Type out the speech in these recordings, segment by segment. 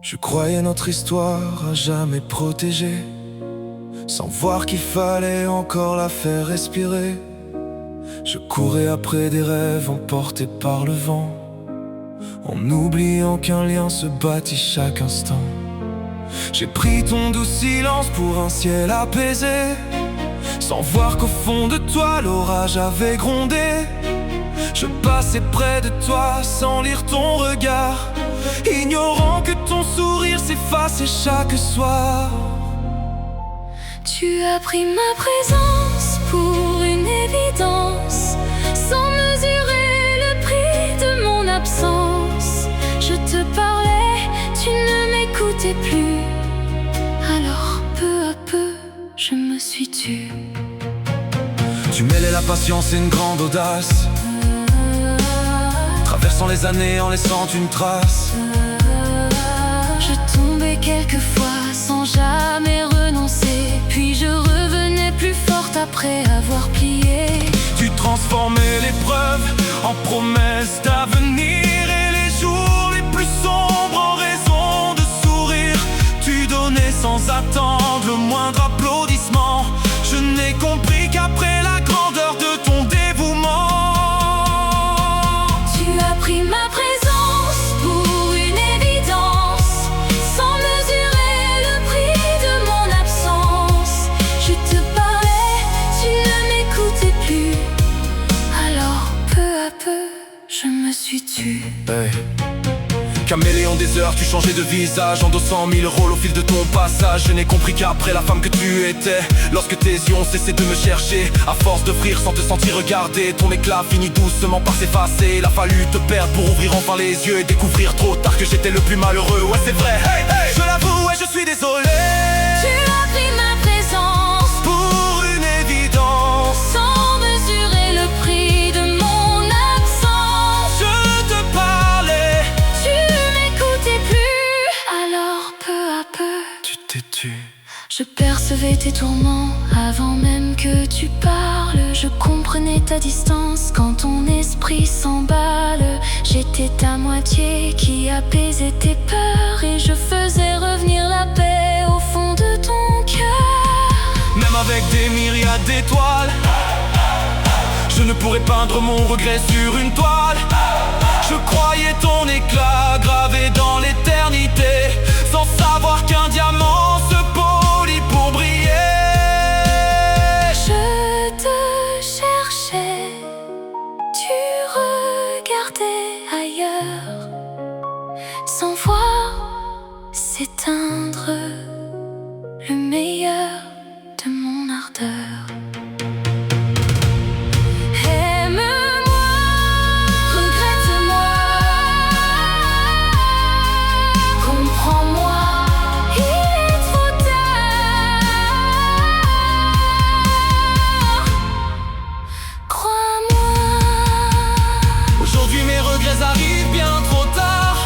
Je croyais notre histoire à jamais protégée, sans voir qu'il fallait encore la faire respirer. Je courais après des rêves emportés par le vent, en oubliant qu'un lien se bâtit chaque instant. J'ai pris ton doux silence pour un ciel apaisé, sans voir qu'au fond de toi l'orage avait grondé. Je passais près de toi sans lire ton regard, ignorant que ton sourire s'effaçait chaque soir. Tu as pris ma présence pour une évidence, sans mesurer le prix de mon absence. Je te parlais, tu ne m'écoutais plus. Alors peu à peu, je me suis tue. Tu mêlais la patience et une grande audace, traversant les années en laissant une trace. Je tombais quelquefois sans jamais renoncer, puis je revenais plus forte après avoir plié. Tu transformais l'épreuve en promesse d'avenir, et les jours les plus sombres en raison de sourire. Tu donnais sans attendre le moindre applaudissement. Je n'ai compris qu'après la grandeur de ton dévouement. Tu as pris ma présence pour une évidence, sans mesurer le prix de mon absence. Je te parlais, tu ne m'écoutais plus. Alors peu à peu, je me suis tue. Hey. Caméléon des heures, tu changeais de visage, endossant 1000 rôles au fil de ton passage. Je n'ai compris qu'après la femme que tu étais, lorsque tes yeux ont cessé de me chercher. À force d'offrir sans te sentir regarder, ton éclat finit doucement par s'effacer. Il a fallu te perdre pour ouvrir enfin les yeux et découvrir trop tard que j'étais le plus malheureux. Ouais, c'est vrai, hey, hey. Je l'avoue, ouais, je suis désolé. Tu as pris ma présence pour une évidence, sans mesurer le prix de mon absence. je te parlais, Tu m'écoutais plus. Alors peu à peu, tu t'es tu. je percevais tes tourments avant même que tu parles. Je comprenais ta distance quand ton esprit s'emballe. J'étais ta moitié qui apaisait tes peurs, et je faisais revenir la paix au fond de ton cœur. Même avec des myriades d'étoiles, je ne pourrais peindre mon regret sur une toile. Je croyais ton éclat gravé dans l'éternité, sans savoir qu'un diamant se polit pour briller. Je te cherchais, tu regardais ailleurs, sans voir s'éteindre le meilleur de mon ardeur. Aime-moi, regrette-moi, comprends-moi, il est trop tard. Crois-moi, Aujourd'hui mes regrets arrivent bien trop tard.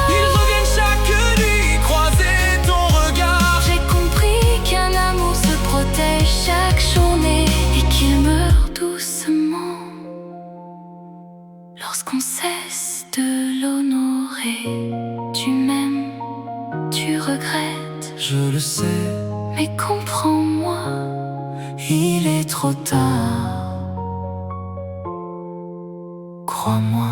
Ils reviennent chaque nuit croiser ton regard. j'ai compris qu'un amour se protège chaque journée, et qu'il meurt doucement lorsqu'on cesse de l'honorer. Tu m'aimes, tu regrettes, Je le sais, mais comprends-moi, il est trop tard. Crois-moi.